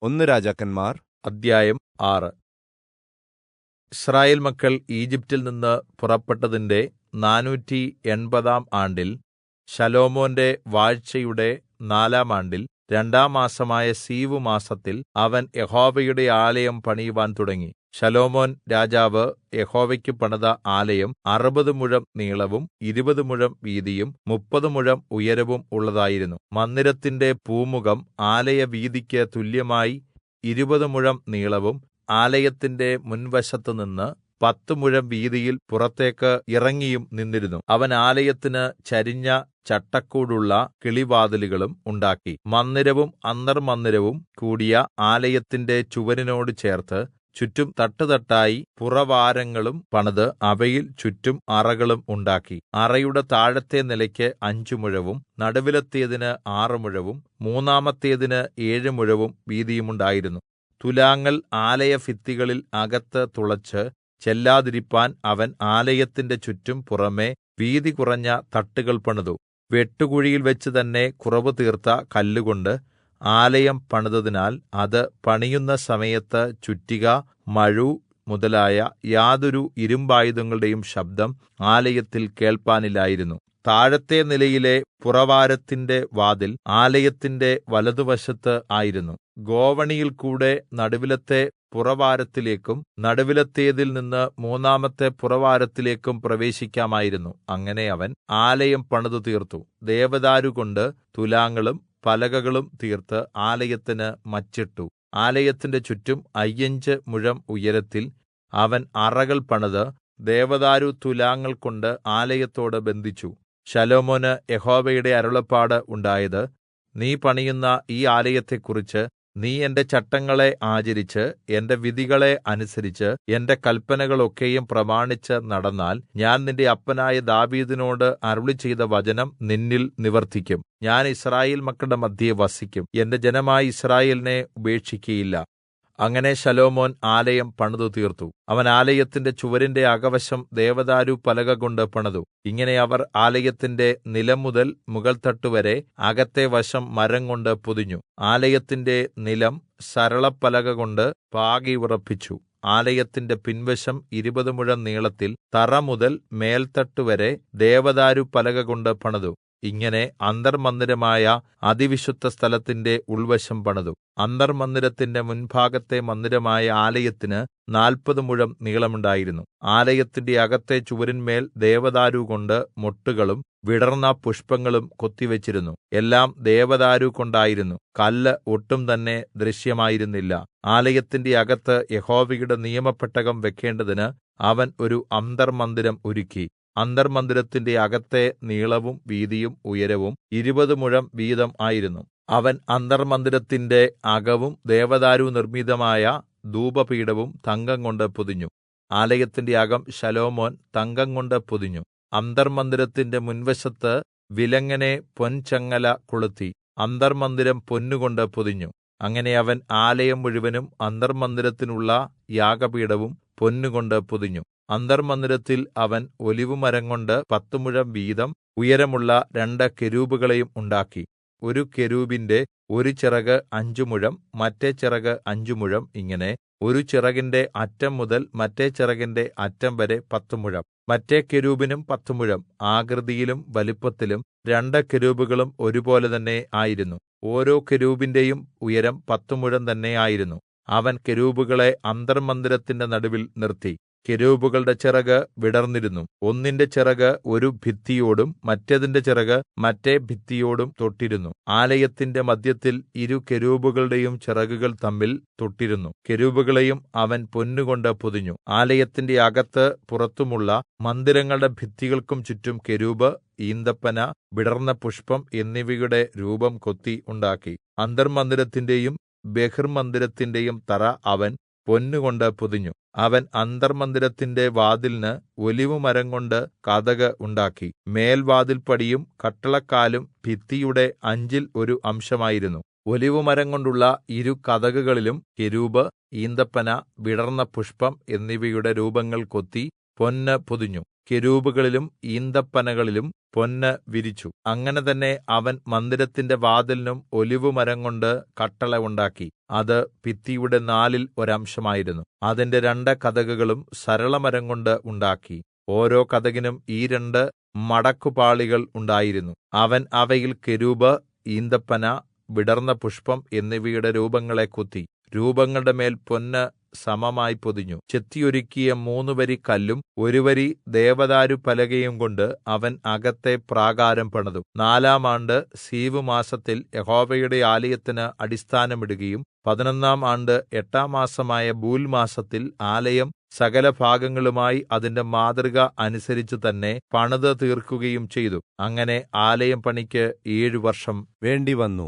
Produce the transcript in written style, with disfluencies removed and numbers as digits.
ഒന്ന് രാജാക്കന്മാർ അദ്ധ്യായം 6. യിസ്രായേൽ മക്കൾ ഈജിപ്റ്റിൽ നിന്ന് പുറപ്പെട്ടതിന്റെ 480 ആണ്ടിൽ, ശലോമോന്റെ വാഴ്ചയുടെ 4 ആണ്ടിൽ, 2 മാസമായ സീവ് മാസത്തിൽ അവൻ യഹോവയുടെ ആലയം പണിയുവാൻ തുടങ്ങി. ശലോമോൻ രാജാവ് യഹോവയ്ക്ക് പണിത ആലയം 60 മുഴം നീളവും 20 മുഴം വീതിയും 30 മുഴം ഉയരവും ഉള്ളതായിരുന്നു. മന്ദിരത്തിന്റെ പൂമുഖം ആലയവീതിക്ക് തുല്യമായി 20 മുഴം നീളവും ആലയത്തിന്റെ മുൻവശത്തുനിന്ന് 10 മുഴം വീതിയിൽ പുറത്തേക്ക് ഇറങ്ങിയും നിന്നിരുന്നു. അവൻ ആലയത്തിന് ചരിഞ്ഞ ചട്ടക്കൂടുള്ള കിളിവാതിലുകളും ഉണ്ടാക്കി. മന്ദിരവും അന്തർമ്മന്ദിരവും കൂടിയ ആലയത്തിന്റെ ചുവരിനോട് ചേർത്ത് ചുറ്റും തട്ടുതട്ടായി പുറവാരങ്ങളും പണിത് അവയിൽ ചുറ്റും അറകളും ഉണ്ടാക്കി. അറയുടെ താഴത്തെ നിലയ്ക്ക് 5 മുഴവും നടുവിലത്തേതിന് 6 മുഴവും മൂന്നാമത്തേതിന് 7 മുഴവും വീതിയുമുണ്ടായിരുന്നു. തുലാങ്ങൾ ആലയഭിത്തികളിൽ അകത്ത് തുളച്ച് ചെല്ലാതിരിപ്പാൻ അവൻ ആലയത്തിന്റെ ചുറ്റും പുറമെ വീതി കുറഞ്ഞ തട്ടുകൾ പണിതു. വെട്ടുകുഴിയിൽ വെച്ച് തന്നെ കുറവ് തീർത്ത കല്ലുകൊണ്ട് ആലയം പണിതതിനാൽ അത് പണിയുന്ന സമയത്ത് ചുറ്റിക, മഴു മുതലായ യാതൊരു ഇരുമ്പായുധങ്ങളുടെയും ശബ്ദം ആലയത്തിൽ കേൾപ്പാനില്ലായിരുന്നു. താഴത്തെ നിലയിലെ പുറവാരത്തിന്റെ വാതിൽ ആലയത്തിന്റെ വലതുവശത്ത് ആയിരുന്നു. ഗോവണിയിൽ കൂടെ നടുവിലത്തെ പുറവാരത്തിലേക്കും നടുവിലത്തേതിൽ നിന്ന് മൂന്നാമത്തെ പുറവാരത്തിലേക്കും പ്രവേശിക്കാമായിരുന്നു. അങ്ങനെ അവൻ ആലയം പണിതു തീർത്തു. ദേവദാരുകൊണ്ട് തുലാങ്ങളും പലകകളും തീർത്ത് ആലയത്തിന് മച്ചിട്ടു. ആലയത്തിന്റെ ചുറ്റും 5 മുഴം ഉയരത്തിൽ അവൻ അറകൾ പണിത് ദേവദാരു തുലാങ്ങൾ കൊണ്ട് ആലയത്തോട് ബന്ധിച്ചു. ശലോമോന് യഹോവയുടെ അരുളപ്പാട് ഉണ്ടായത്: നീ പണിയുന്ന ഈ ആലയത്തെക്കുറിച്ച് നീ എന്റെ ചട്ടങ്ങളെ ആചരിച്ച് എന്റെ വിധികളെ അനുസരിച്ച് എന്റെ കല്പനകളൊക്കെയും പ്രമാണിച്ച് നടന്നാൽ, ഞാൻ നിന്റെ അപ്പനായ ദാവീദിനോട് അരുളിച്ചെയ്ത വചനം നിന്നിൽ നിവർത്തിക്കും. ഞാൻ യിസ്രായേൽ മക്കളുടെ മദ്ധ്യേ വസിക്കും. എന്റെ ജനമായ യിസ്രായേലിനെ ഉപേക്ഷിക്കയില്ല. അങ്ങനെ ശലോമോൻ ആലയം പണിതു തീർത്തു. അവൻ ആലയത്തിന്റെ ചുവരിന്റെ അകവശം ദേവദാരു പലക കൊണ്ട് പണിതു. ഇങ്ങനെ അവർ ആലയത്തിന്റെ നിലംമുതൽ മുകൾത്തട്ടുവരെ അകത്തെ വശം മരം കൊണ്ട് പൊതിഞ്ഞു. ആലയത്തിന്റെ നിലം സരളപ്പലക കൊണ്ട് പാകി ഉറപ്പിച്ചു. ആലയത്തിന്റെ പിൻവശം 20 മുഴം നീളത്തിൽ തറ മുതൽ മേൽത്തട്ടുവരെ ദേവദാരു പലക കൊണ്ട് പണിതു. ഇങ്ങനെ അന്തർമ്മന്ദിരമായ അതിവിശുദ്ധ സ്ഥലത്തിന്റെ ഉൾവശം പണിതു. അന്തർമ്മന്ദിരത്തിന്റെ മുൻഭാഗത്തെ മന്ദിരമായ ആലയത്തിന് 40 മുഴം നീളമുണ്ടായിരുന്നു. ആലയത്തിന്റെ അകത്തെ ചുവരിന്മേൽ ദേവദാരു കൊണ്ട് മൊട്ടുകളും വിടർന്ന പുഷ്പങ്ങളും കൊത്തിവെച്ചിരുന്നു. എല്ലാം ദേവദാരു കൊണ്ടായിരുന്നു. കല്ല് ഒട്ടും തന്നെ ദൃശ്യമായിരുന്നില്ല. ആലയത്തിന്റെ അകത്ത് യഹോവയുടെ നിയമപെട്ടകം വെക്കേണ്ടതിന് അവൻ ഒരു അന്തർമ്മന്ദിരം ഒരുക്കി. അന്തർമ്മന്ദിരത്തിന്റെ അകത്തെ നീളവും വീതിയും ഉയരവും 20 മുഴം വീതം ആയിരുന്നു. അവൻ അന്തർമ്മന്ദിരത്തിന്റെ അകവും ദേവദാരു നിർമ്മിതമായ ധൂപപീഠവും തങ്കംകൊണ്ട് പൊതിഞ്ഞു. ആലയത്തിന്റെ അകം ശലോമോൻ തങ്കംകൊണ്ട് പൊതിഞ്ഞു. അന്തർമ്മന്ദിരത്തിന്റെ മുൻവശത്ത് വിലങ്ങനെ പൊൻചങ്ങല കൊളുത്തി. അന്തർമ്മന്ദിരം പൊന്നുകൊണ്ട് പൊതിഞ്ഞു. അങ്ങനെ അവൻ ആലയം മുഴുവനും അന്തർമ്മന്ദിരത്തിനുള്ള യാഗപീഠവും പൊന്നുകൊണ്ട് പൊതിഞ്ഞു. അന്തർമ്മന്ദിരത്തിൽ അവൻ ഒലിവുമരംകൊണ്ട് 10 മുഴം വീതം ഉയരമുള്ള 2 കെരൂബുകളെയും ഉണ്ടാക്കി. ഒരു കെരൂബിന്റെ ഒരു ചിറക് 5 മുഴം, മറ്റേ ചിറക് 5 മുഴം, ഇങ്ങനെ ഒരു ചിറകിന്റെ അറ്റം മുതൽ മറ്റേ ചിറകിന്റെ അറ്റം വരെ 10 മുഴം. മറ്റേ കെരൂബിനും 10 മുഴം. ആകൃതിയിലും വലിപ്പത്തിലും 2 കെരൂബുകളും ഒരുപോലെ തന്നെ ആയിരുന്നു. ഓരോ കെരൂബിന്റെയും ഉയരം 10 മുഴം തന്നെ ആയിരുന്നു. അവൻ കെരൂബുകളെ അന്തർമ്മന്ദിരത്തിന്റെ നടുവിൽ നിർത്തി. കെരൂബുകളുടെ ചിറക് വിടർന്നിരുന്നു. ഒന്നിന്റെ ചിറക് ഒരു ഭിത്തിയോടും മറ്റേതിന്റെ ചിറക് മറ്റേ ഭിത്തിയോടും തൊട്ടിരുന്നു. ആലയത്തിന്റെ മദ്ധ്യത്തിൽ ഇരു കെരൂബുകളുടെയും ചിറകുകൾ തമ്മിൽ തൊട്ടിരുന്നു. കെരൂബുകളെയും അവൻ പൊന്നുകൊണ്ട് പൊതിഞ്ഞു. ആലയത്തിന്റെ അകത്ത് പുറത്തുമുള്ള മന്ദിരങ്ങളുടെ ഭിത്തികൾക്കും ചുറ്റും കെരൂബ്, ഈന്തപ്പന, വിടർന്ന പുഷ്പം എന്നിവയുടെ രൂപം കൊത്തി ഉണ്ടാക്കി. അന്തർമ്മന്ദിരത്തിന്റെയും ബഹിർമ്മന്ദിരത്തിന്റെയും തറ അവൻ പൊന്നുകൊണ്ട് പൊതിഞ്ഞു. അവൻ അന്തർമ്മന്ദിരത്തിന്റെ വാതിലിന് ഒലിവുമരംകൊണ്ട് കതക് ഉണ്ടാക്കി. മേൽവാതിൽപ്പടിയും കട്ടളക്കാലും ഭിത്തിയുടെ 5ൽ 1 അംശമായിരുന്നു. ഒലിവുമരം കൊണ്ടുള്ള ഇരു കതകുകളിലും കെരൂബ്, ഈന്തപ്പന, വിടർന്ന പുഷ്പം എന്നിവയുടെ രൂപങ്ങൾ കൊത്തി പൊന്ന് പൊതിഞ്ഞു. കെരൂബുകളിലും ഈന്തപ്പനകളിലും പൊന്ന് വിരിച്ചു. അങ്ങനെ തന്നെ അവൻ മന്ദിരത്തിന്റെ വാതിലിനും ഒലിവുമരംകൊണ്ട് കട്ടള ഉണ്ടാക്കി. അത് ഭിത്തിയുടെ നാലിൽ ഒരംശമായിരുന്നു. അതിന്റെ രണ്ട് കതകുകളും സരളമരംകൊണ്ട് ഉണ്ടാക്കി. ഓരോ കതകിനും ഈ രണ്ട് മടക്കുപാളികൾ ഉണ്ടായിരുന്നു. അവൻ അവയിൽ കെരൂബ്, ഈന്തപ്പന, വിടർന്ന പുഷ്പം എന്നിവയുടെ രൂപങ്ങളെ കൊത്തി. രൂപങ്ങളുടെ മേൽ പൊന്ന് സമമായി പൊതിഞ്ഞു. ചെത്തിയൊരുക്കിയ 3 വരി കല്ലും 1 വരി ദേവദാരുപ്പലകയും കൊണ്ട് അവൻ അകത്തെ പ്രാകാരം പണിതു. 4-ാം ആണ്ട് സീവ് മാസത്തിൽ യഹോവയുടെ ആലയത്തിന് അടിസ്ഥാനമിടുകയും 11-ാം ആണ്ട് 8-ാം മാസമായ ബൂൽ മാസത്തിൽ ആലയം സകലഭാഗങ്ങളുമായി അതിന്റെ മാതൃക അനുസരിച്ച് തന്നെ പണിത് തീർക്കുകയും ചെയ്തു. അങ്ങനെ ആലയം പണിക്ക് 7 വർഷം വേണ്ടിവന്നു.